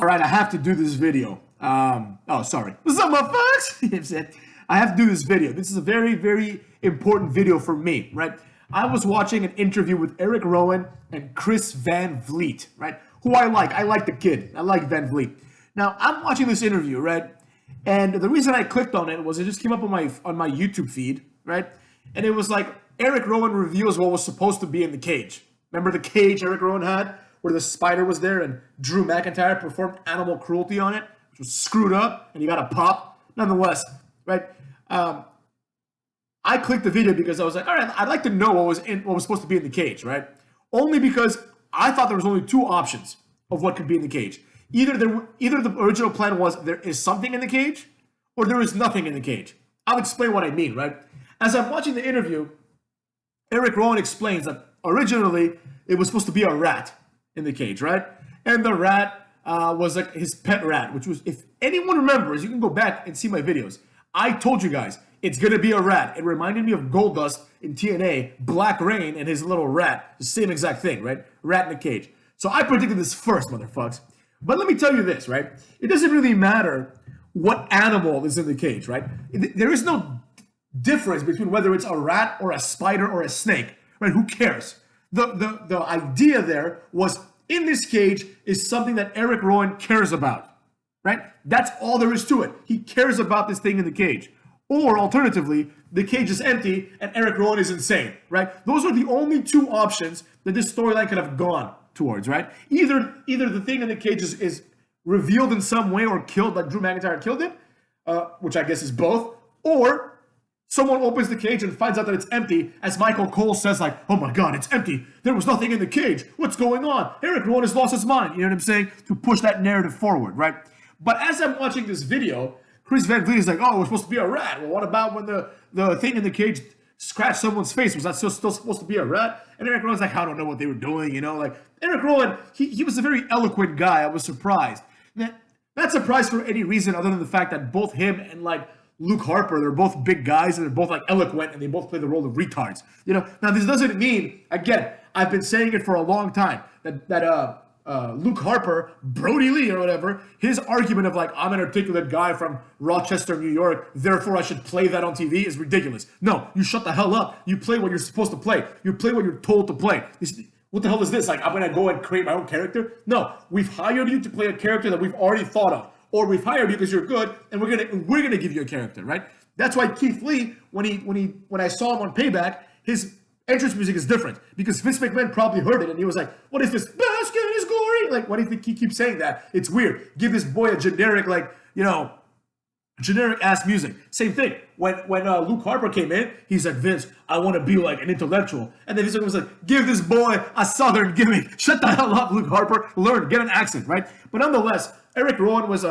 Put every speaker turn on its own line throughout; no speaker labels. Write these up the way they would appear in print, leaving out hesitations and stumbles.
All right, I have to do this video. Oh, sorry. What's up, motherfuckers? I have to do this video. This is a very, very important video for me, right? I was watching an interview with Erick Rowan and Chris Van Vliet, right? Who I like. I like the kid. I like Van Vliet. Now, I'm watching this interview, right? And the reason I clicked on it was it just came up on my YouTube feed, right? And it was like Erick Rowan reveals what was supposed to be in the cage. Remember the cage Erick Rowan had, where the spider was there and Drew McIntyre performed animal cruelty on it, which was screwed up, and you got a pop. Nonetheless, right? I clicked the video because I was like, all right, I'd like to know what was supposed to be in the cage, right? Only because I thought there was only two options of what could be in the cage. Either the original plan was there is something in the cage, or there is nothing in the cage. I'll explain what I mean, right? As I'm watching the interview, Erick Rowan explains that originally it was supposed to be a rat in the cage, right? And the rat was like his pet rat, which was, if anyone remembers, you can go back and see my videos. I told you guys, it's going to be a rat. It reminded me of Goldust in TNA, Black Rain, and his little rat. The same exact thing, right? Rat in a cage. So I predicted this first, motherfucks. But let me tell you this, right? It doesn't really matter what animal is in the cage, right? There is no difference between whether it's a rat or a spider or a snake, right? Who cares? The idea there was, in this cage is something that Erick Rowan cares about, right? That's all there is to it. He cares about this thing in the cage. Or alternatively, the cage is empty and Erick Rowan is insane, right? Those are the only two options that this storyline could have gone towards, right? Either the thing in the cage is revealed in some way or killed, like Drew McIntyre killed it, which I guess is both, or someone opens the cage and finds out that it's empty, as Michael Cole says, like, oh my God, it's empty. There was nothing in the cage. What's going on? Erick Rowan has lost his mind. You know what I'm saying? To push that narrative forward, right? But as I'm watching this video, Chris Van Vliet is like, oh, it was supposed to be a rat. Well, what about when the thing in the cage scratched someone's face? Was that still supposed to be a rat? And Erick Rowan's like, I don't know what they were doing, you know? Like, Erick Rowan, he was a very eloquent guy. I was surprised. Not surprised for any reason other than the fact that both him and, like, Luke Harper, they're both big guys and they're both, like, eloquent and they both play the role of retards. You know? Now, this doesn't mean, again, I've been saying it for a long time, that Luke Harper, Brody Lee or whatever, his argument of like, I'm an articulate guy from Rochester, New York, therefore I should play that on TV is ridiculous. No, you shut the hell up. You play what you're supposed to play. You play what you're told to play. What the hell is this? Like, I'm going to go and create my own character? No, we've hired you to play a character that we've already thought of. Or we've hired you because you're good and we're gonna give you a character, right? That's why Keith Lee, when I saw him on Payback, his entrance music is different because Vince McMahon probably heard it and he was like, what is this? Bask in his glory. Like, why do you think he keeps saying that? It's weird. Give this boy a generic, like, you know, generic ass music. Same thing. When Luke Harper came in, he's like, Vince, I want to be like an intellectual. And then Vince was like, give this boy a southern gimmick. Shut the hell up, Luke Harper. Learn, get an accent, right? But nonetheless, Erick Rowan was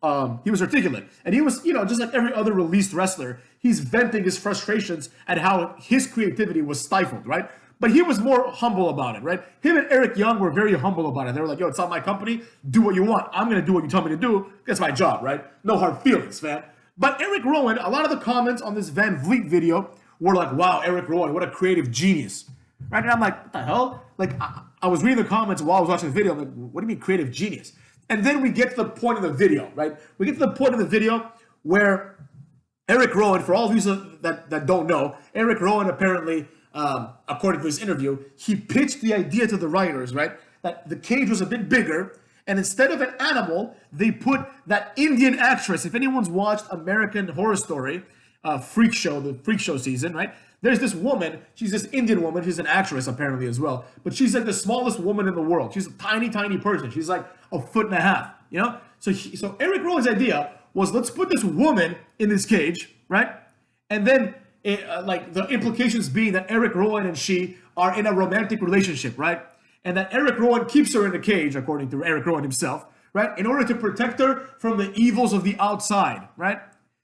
articulate, and he was, you know, just like every other released wrestler, he's venting his frustrations at how his creativity was stifled, right? But he was more humble about it, right? Him and Eric Young were very humble about it. They were like, yo, it's not my company. Do what you want. I'm going to do what you tell me to do. That's my job, right? No hard feelings, man. But Erick Rowan, a lot of the comments on this Van Vliet video were like, wow, Erick Rowan, what a creative genius, right? And I'm like, what the hell? Like, I was reading the comments while I was watching the video. I'm like, what do you mean creative genius? And then we get to the point of the video, right? We get to the point of the video where Erick Rowan, for all of you that don't know, Erick Rowan apparently, according to this interview, he pitched the idea to the writers, right? That the cage was a bit bigger, and instead of an animal, they put that Indian actress. If anyone's watched American Horror Story, Freak Show, the Freak Show season, right? There's this woman, she's this Indian woman, she's an actress apparently as well, but she's like the smallest woman in the world. She's a tiny, tiny person. She's like 1.5 feet, you know? So Erick Rowan's idea was, let's put this woman in this cage, right? And then, like, the implications being that Erick Rowan and she are in a romantic relationship, right? And that Erick Rowan keeps her in the cage, according to Erick Rowan himself, right? In order to protect her from the evils of the outside, right?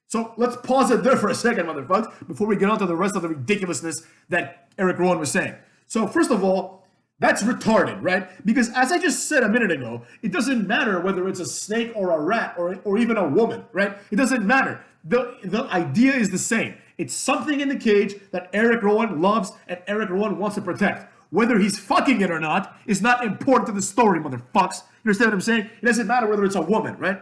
So let's pause it there for a second, motherfuckers, before we get on to the rest of the ridiculousness that Erick Rowan was saying. So first of all, that's retarded, right? Because as I just said a minute ago, it doesn't matter whether it's a snake or a rat or even a woman, right? It doesn't matter. The idea is the same. It's something in the cage that Erick Rowan loves and Erick Rowan wants to protect. Whether he's fucking it or not is not important to the story, motherfucks. You understand what I'm saying? It doesn't matter whether it's a woman, right?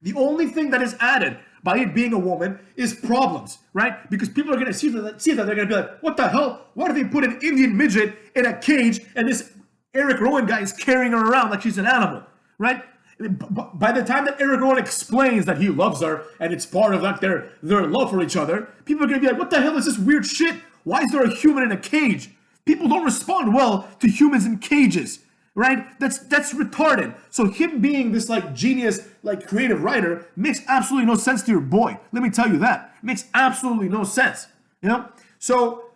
The only thing that is added by it being a woman is problems, right? Because people are going to see that, they're going to be like, what the hell? Why do they put an Indian midget in a cage and this Erick Rowan guy is carrying her around like she's an animal, right? By the time that Erick Rowan explains that he loves her and it's part of like their love for each other, people are going to be like, what the hell is this weird shit? Why is there a human in a cage? People don't respond well to humans in cages, right? That's retarded. So him being this like genius, like creative writer makes absolutely no sense to your boy. Let me tell you that. It makes absolutely no sense, you know? So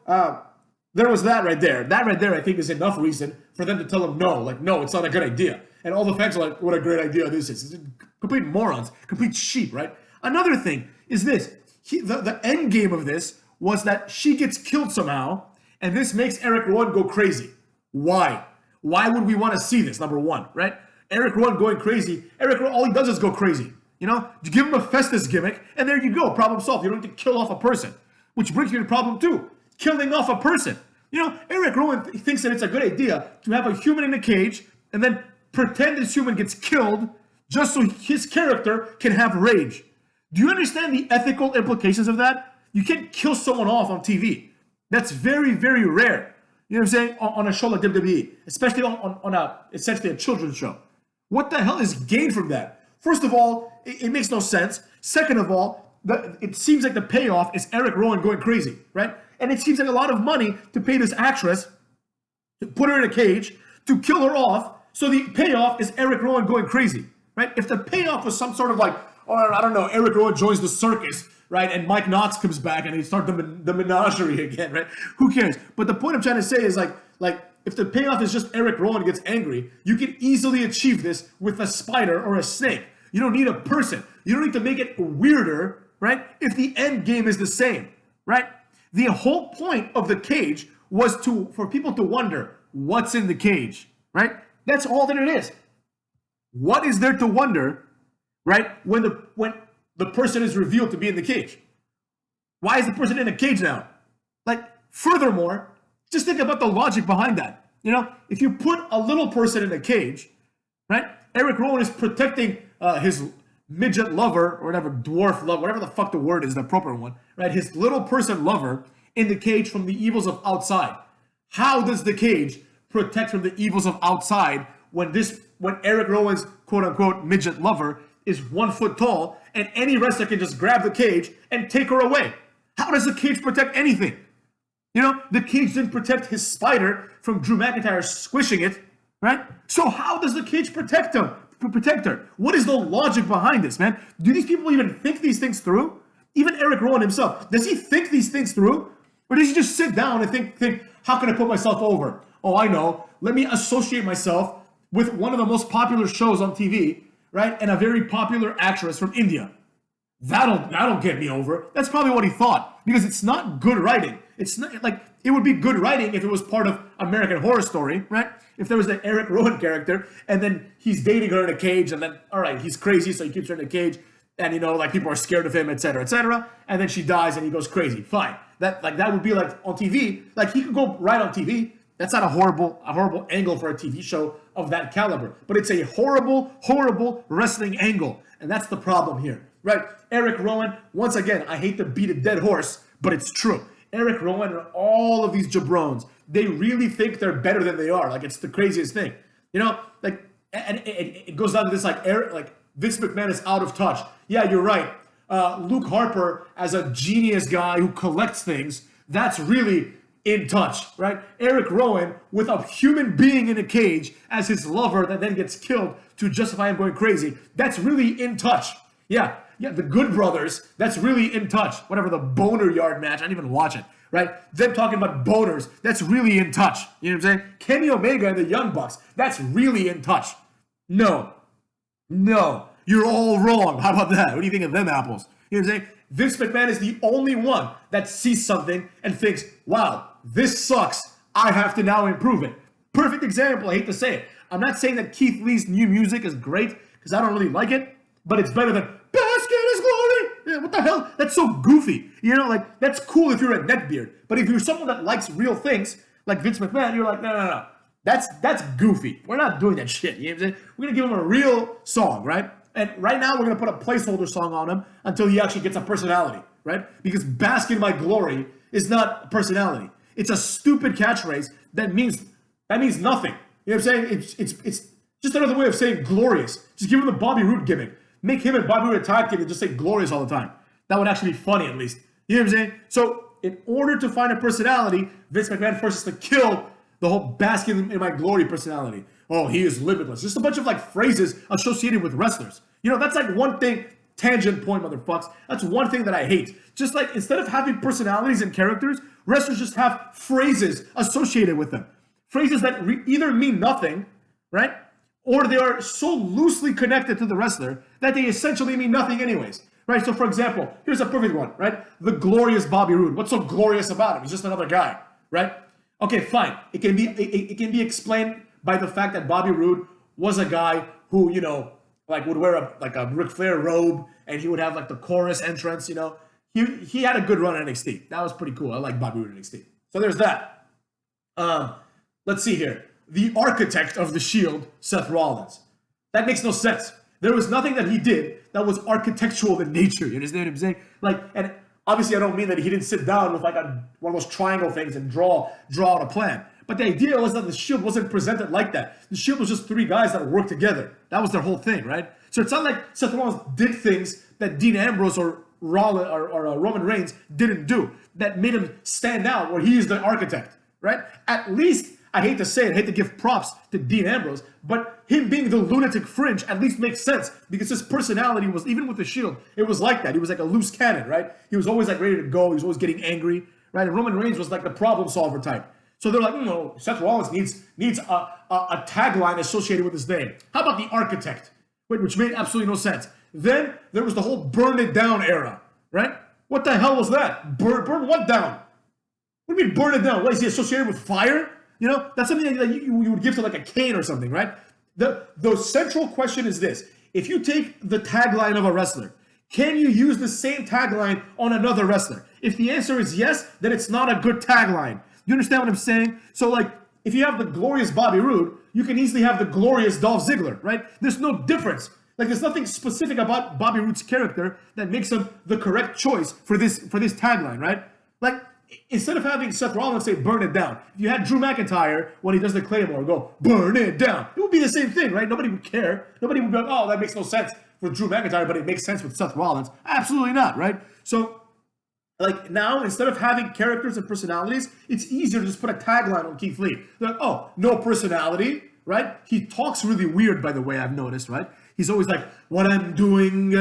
there was that right there. That right there I think is enough reason for them to tell him no. Like, no, it's not a good idea. And all the fans are like, what a great idea this is. It's complete morons, complete sheep, right? Another thing is this. The end game of this was that she gets killed somehow, and this makes Erick Rowan go crazy. Why? Why would we want to see this, number one, right? Erick Rowan going crazy. Erick Rowan, all he does is go crazy. You know, you give him a Festus gimmick, and there you go, problem solved. You don't need to kill off a person. Which brings me to problem two, killing off a person. You know, Erick Rowan thinks that it's a good idea to have a human in a cage and then pretend this human gets killed just so his character can have rage. Do you understand the ethical implications of that? You can't kill someone off on TV. That's very, very rare. You know what I'm saying? On a show like WWE, especially on essentially a children's show. What the hell is gained from that? First of all, it makes no sense. Second of all, it seems like the payoff is Erick Rowan going crazy, right? And it seems like a lot of money to pay this actress, to put her in a cage, to kill her off. So the payoff is Erick Rowan going crazy, right? If the payoff was some sort of like, or I don't know, Erick Rowan joins the circus, right? And Mike Knox comes back and they start the menagerie again, right? Who cares? But the point I'm trying to say is like if the payoff is just Erick Rowan gets angry, you can easily achieve this with a spider or a snake. You don't need a person. You don't need to make it weirder, right? If the end game is the same, right? The whole point of the cage was for people to wonder what's in the cage, right? That's all that it is. What is there to wonder, right? When the person is revealed to be in the cage. Why is the person in a cage now? Like, furthermore, just think about the logic behind that. You know, if you put a little person in a cage, right? Erick Rowan is protecting his midget lover or whatever, dwarf lover, whatever the fuck the word is, the appropriate one, right? His little person lover in the cage from the evils of outside. How does the cage protect from the evils of outside when Erick Rowan's quote unquote midget lover is 1 foot tall and any wrestler can just grab the cage and take her away? How does the cage protect anything? You know, the cage didn't protect his spider from Drew McIntyre squishing it, right? So how does the cage protect her? What is the logic behind this, man? Do these people even think these things through? Even Erick Rowan himself, does he think these things through? Or does he just sit down and think, how can I put myself over? Oh, I know. Let me associate myself with one of the most popular shows on TV, right? And a very popular actress from India. That'll get me over. That's probably what he thought. Because it's not good writing. It's not like, it would be good writing if it was part of American Horror Story, right? If there was an Erick Rowan character and then he's dating her in a cage and then, all right, he's crazy, so he keeps her in a cage and, you know, like people are scared of him, etc., etc. And then she dies and he goes crazy. Fine. That would be like on TV. Like he could go right on TV. That's not a horrible angle for a TV show of that caliber. But it's a horrible, horrible wrestling angle. And that's the problem here, right? Erick Rowan, once again, I hate to beat a dead horse, but it's true. Erick Rowan and all of these jabrones, they really think they're better than they are. Like, it's the craziest thing. You know, like, and it goes down to this, like Vince McMahon is out of touch. Yeah, you're right. Luke Harper, as a genius guy who collects things, that's really in touch, right? Erick Rowan, with a human being in a cage as his lover that then gets killed to justify him going crazy, that's really in touch. Yeah, the Good Brothers, that's really in touch. Whatever, the Boner Yard match, I didn't even watch it, right? Them talking about boners, that's really in touch. You know what I'm saying? Kenny Omega and the Young Bucks, that's really in touch. No, you're all wrong. How about that? What do you think of them apples? You know what I'm saying? Vince McMahon is the only one that sees something and thinks, wow, this sucks. I have to now improve it. Perfect example. I hate to say it. I'm not saying that Keith Lee's new music is great because I don't really like it, but it's better than Basket is Glory. Yeah, what the hell? That's so goofy. You know, like, that's cool if you're a neckbeard. But if you're someone that likes real things, like Vince McMahon, you're like, no. That's goofy. We're not doing that shit. You know what I'm saying? We're gonna give him a real song, right? And right now we're gonna put a placeholder song on him until he actually gets a personality, right? Because bask in my glory is not a personality. It's a stupid catchphrase that means nothing. You know what I'm saying? It's just another way of saying glorious. Just give him the Bobby Roode gimmick. Make him and Bobby Roode a tag team and just say glorious all the time. That would actually be funny at least. You know what I'm saying? So in order to find a personality, Vince McMahon forces to kill the whole basking in my glory personality. Oh, he is limitless. Just a bunch of like phrases associated with wrestlers. You know, that's like one thing, tangent point, motherfucks. That's one thing that I hate. Just like instead of having personalities and characters, wrestlers just have phrases associated with them. Phrases that either mean nothing, right? Or they are so loosely connected to the wrestler that they essentially mean nothing anyways. Right? So for example, here's a perfect one, right? The glorious Bobby Roode. What's so glorious about him? He's just another guy, right? Okay, fine. It can be explained by the fact that Bobby Roode was a guy who, you know, like would wear a Ric Flair robe and he would have like the chorus entrance, you know. He had a good run at NXT. That was pretty cool. I like Bobby Roode at NXT. So there's that. Let's see here. The architect of the Shield, Seth Rollins. That makes no sense. There was nothing that he did that was architectural in nature. You understand what I'm saying? Like, and obviously I don't mean that he didn't sit down with like one of those triangle things and draw out a plan. But the idea was that the Shield wasn't presented like that. The Shield was just three guys that worked together. That was their whole thing, right? So it's not like Seth Rollins did things that Dean Ambrose or Roman Reigns didn't do that made him stand out where he is the architect, right? At least, I hate to say it, I hate to give props to Dean Ambrose, but him being the lunatic fringe at least makes sense because his personality was, even with the Shield, it was like that. He was like a loose cannon, right? He was always like ready to go. He was always getting angry, right? And Roman Reigns was like the problem solver type. So they're like, no, Seth Rollins needs a tagline associated with his name. How about the architect? Which made absolutely no sense. Then there was the whole burn it down era, right? What the hell was that? Burn what down? What do you mean burn it down? What, is he associated with fire? You know, that's something that you would give to like a cane or something, right? The central question is this. If you take the tagline of a wrestler, can you use the same tagline on another wrestler? If the answer is yes, then it's not a good tagline. You understand what I'm saying? So like, if you have the glorious Bobby Roode, you can easily have the glorious Dolph Ziggler, right? There's no difference. Like, there's nothing specific about Bobby Roode's character that makes him the correct choice for this tagline, right? Like, instead of having Seth Rollins say burn it down, if you had Drew McIntyre when he does the Claymore go burn it down, it would be the same thing, right? Nobody would care. Nobody would be like, oh, that makes no sense for Drew McIntyre, but it makes sense with Seth Rollins. Absolutely not, right? So like now, instead of having characters and personalities, it's easier to just put a tagline on Keith Lee. They're like, oh, no personality, right? He talks really weird, by the way, I've noticed, right? He's always like, what I'm doing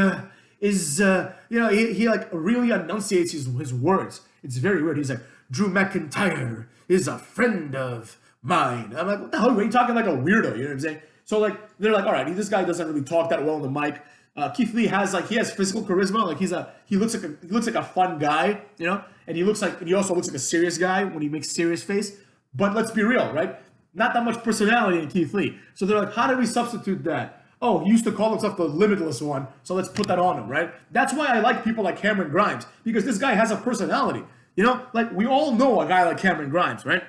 is, you know, he like really enunciates his words. It's very weird. He's like, Drew McIntyre is a friend of mine. I'm like, what the hell? Are you talking like a weirdo? You know what I'm saying? So like, they're like, all right, this guy doesn't really talk that well on the mic. Keith Lee has physical charisma. Like he looks like a fun guy, you know, and he also looks like a serious guy when he makes serious face. But let's be real, right? Not that much personality in Keith Lee. So they're like, how do we substitute that? Oh, he used to call himself the limitless one, so let's put that on him, right? That's why I like people like Cameron Grimes, because this guy has a personality. You know, like we all know a guy like Cameron Grimes, right?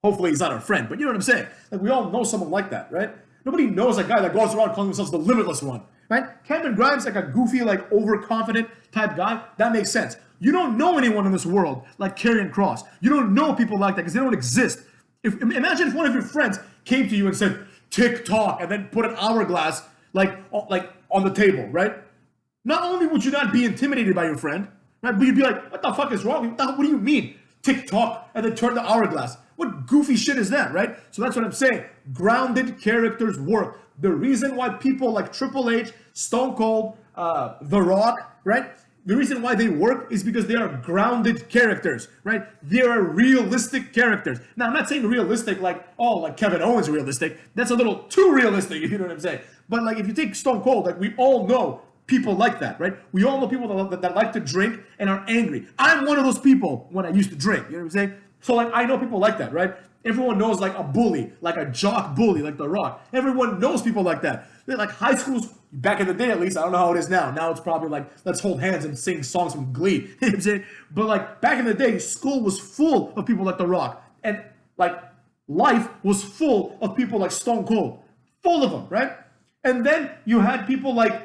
Hopefully he's not our friend, but you know what I'm saying? Like we all know someone like that, right? Nobody knows a guy that goes around calling himself the limitless one, right? Cameron Grimes, like a goofy, like overconfident type guy, that makes sense. You don't know anyone in this world like Karrion Kross. You don't know people like that because they don't exist. Imagine if one of your friends came to you and said, TikTok, and then put an hourglass like on the table, right? Not only would you not be intimidated by your friend, right, but you'd be like, what the fuck is wrong? What do you mean? TikTok, and then turn the hourglass. What goofy shit is that, right? So that's what I'm saying. Grounded characters work. The reason why people like Triple H, Stone Cold, The Rock, right? The reason why they work is because they are grounded characters, right? They are realistic characters. Now, I'm not saying realistic like, oh, like Kevin Owens realistic. That's a little too realistic, if you know what I'm saying. But like, if you take Stone Cold, like we all know people like that, right? We all know people that like to drink and are angry. I'm one of those people when I used to drink, you know what I'm saying? So like, I know people like that, right? Everyone knows like a bully, like a jock bully, like The Rock. Everyone knows people like that. They're like high schools, back in the day at least, I don't know how it is now. Now it's probably like, let's hold hands and sing songs from Glee. You know what I'm saying? But like back in the day, school was full of people like The Rock. And Like, life was full of people like Stone Cold. Full of them, right? And then you had people like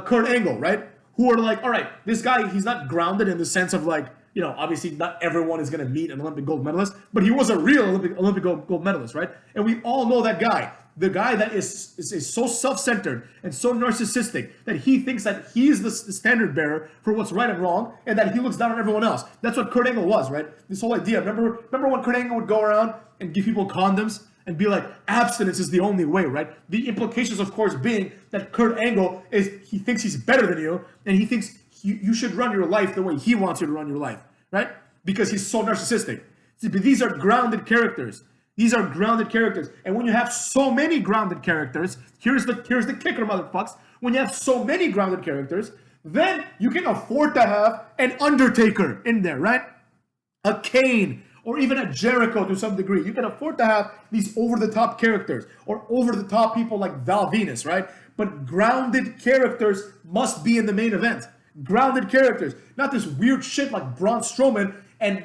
Kurt Angle, right? Who are like, all right, this guy, he's not grounded in the sense of like, you know, obviously not everyone is going to meet an Olympic gold medalist, but he was a real Olympic gold medalist, right? And we all know that guy. The guy that is so self-centered and so narcissistic that he thinks that he's the standard bearer for what's right and wrong, and that he looks down on everyone else. That's what Kurt Angle was, right? This whole idea. Remember when Kurt Angle would go around and give people condoms and be like, abstinence is the only way, right? The implications, of course, being that Kurt Angle he thinks he's better than you, and he thinks you should run your life the way he wants you to run your life, right? Because he's so narcissistic. See, but these are grounded characters. These are grounded characters. And when you have so many grounded characters, here's the kicker, motherfucks. When you have so many grounded characters, then you can afford to have an Undertaker in there, right? A Kane, or even a Jericho to some degree. You can afford to have these over-the-top characters, or over-the-top people like Val Venus, right? But grounded characters must be in the main event. Grounded characters. Not this weird shit like Braun Strowman and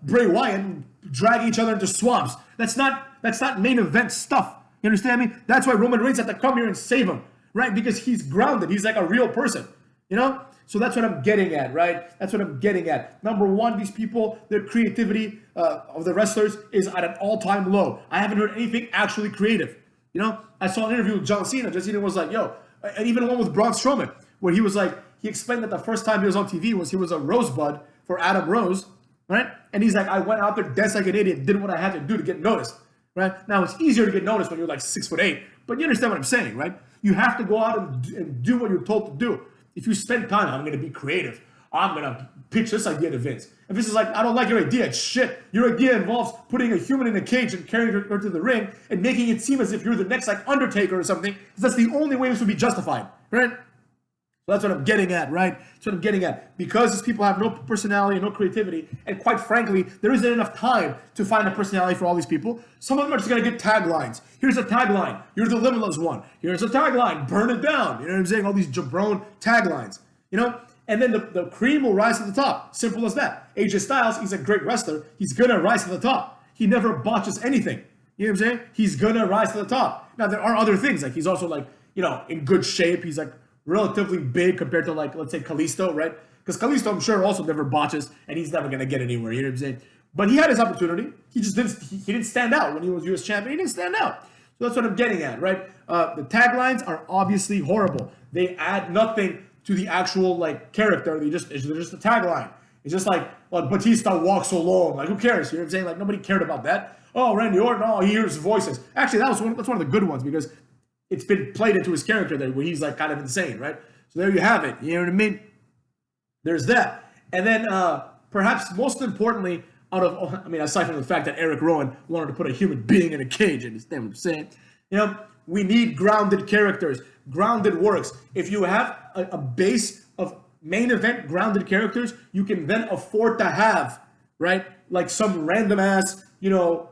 Bray Wyatt drag each other into swamps. That's not main event stuff. You understand me? That's why Roman Reigns had to come here and save him, right? Because he's grounded. He's like a real person, you know? So that's what I'm getting at, right? That's what I'm getting at. Number one, these people, their creativity of the wrestlers is at an all-time low. I haven't heard anything actually creative. You know, I saw an interview with John Cena. John Cena was like, yo, and even one with Braun Strowman, where he was like, he explained that the first time he was on TV he was a rosebud for Adam Rose, right? And he's like, I went out there, danced like an idiot, did what I had to do to get noticed, right? Now, it's easier to get noticed when you're like 6'8", but you understand what I'm saying, right? You have to go out and do what you're told to do. If you spend time, I'm going to be creative. I'm going to pitch this idea to Vince. And Vince is like, I don't like your idea. It's shit. Your idea involves putting a human in a cage and carrying her to the ring and making it seem as if you're the next like Undertaker or something. Because that's the only way this would be justified, right? So that's what I'm getting at, right? That's what I'm getting at. Because these people have no personality and no creativity, and quite frankly, there isn't enough time to find a personality for all these people. Some of them are just going to get taglines. Here's a tagline. You're the limitless one. Here's a tagline. Burn it down. You know what I'm saying? All these jabron taglines, you know? And then the cream will rise to the top. Simple as that. AJ Styles, he's a great wrestler. He's going to rise to the top. He never botches anything. You know what I'm saying? He's going to rise to the top. Now, there are other things. Like, he's also, like, you know, in good shape. He's, like, relatively big compared to, like, let's say Kalisto, right? Because Kalisto, I'm sure, also never botches, and he's never going to get anywhere. You know what I'm saying? But he had his opportunity. He just didn't. He didn't stand out when he was U.S. champion. He didn't stand out. So that's what I'm getting at, right? The taglines are obviously horrible. They add nothing to the actual like character. They're just a tagline. It's just like, well, Batista walks alone. Like, who cares? You know what I'm saying? Like, nobody cared about that. Oh, Randy Orton. Oh, he hears voices. Actually, that's one of the good ones because it's been played into his character there where he's like kind of insane, right? So there you have it. You know what I mean? There's that. And then perhaps most importantly, aside from the fact that Erick Rowan wanted to put a human being in a cage, understand what I'm saying? You know, we need grounded characters. Grounded works. If you have a base of main event grounded characters, you can then afford to have, right? Like some random ass, you know,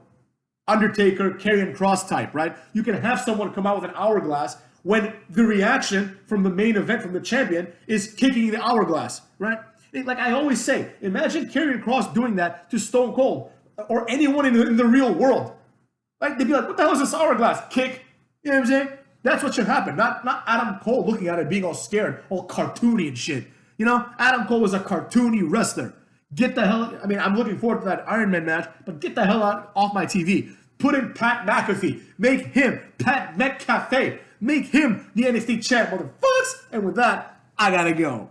Undertaker, Karrion Kross type, right? You can have someone come out with an hourglass when the reaction from the main event, from the champion, is kicking the hourglass, right? Like I always say, imagine Karrion Kross doing that to Stone Cold or anyone in the real world. Like, they'd be like, what the hell is this hourglass? Kick. You know what I'm saying? That's what should happen. Not Adam Cole looking at it being all scared, all cartoony and shit. You know, Adam Cole was a cartoony wrestler. Get the hell, I'm looking forward to that Iron Man match, but get the hell out off my TV. Put in Pat McAfee. Make him Pat McAfee. Make him the NXT champ, motherfuckers. And with that, I gotta go.